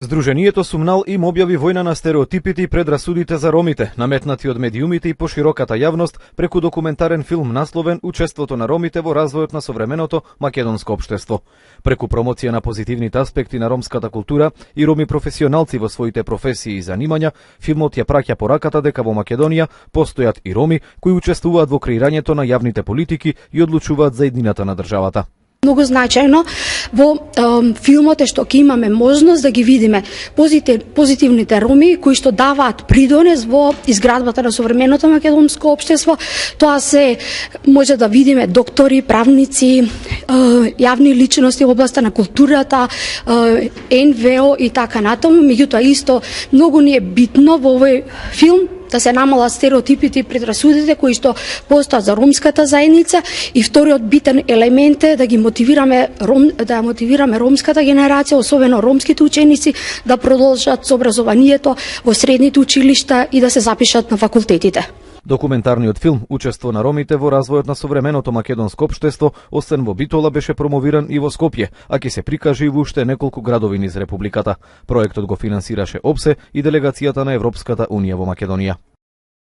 Здруженијето Сумнал им објави војна на стереотипите и предрасудите за ромите, наметнати од медиумите и пошироката јавност преку документарен филм насловен Учеството на ромите во развојот на современото македонско општество. Преку промоција на позитивните аспекти на ромската култура и роми професионалци во своите професии и занимања, филмот ја праќа пораката дека во Македонија постојат и роми кои учествуваат во креирањето на јавните политики и одлучуваат за еднината на државата. Многу значајно во филмот е што ќе имаме можност да ги видиме позитивните роми кои што даваат придонес во изградбата на современото македонско општество. Тоа се може да видиме доктори, правници, јавни личности во областа на културата, НВО и така натаму. Меѓутоа исто многу ни е битно во овој филм да се намалат стереотипите и предрасудите кои што постојат за ромската заедница, и вториот битен елемент е да ги мотивираме ромската генерација, особено ромските ученици, да продолжат со образованието во средните училишта и да се запишат на факултетите. Документарниот филм Учество на ромите во развојот на современото македонско општество, освен во Битола, беше промовиран и во Скопје, а ќе се прикаже и во уште неколку градови низ републиката. Проектот го финансираше ОПСЕ и делегацијата на Европската унија во Македонија.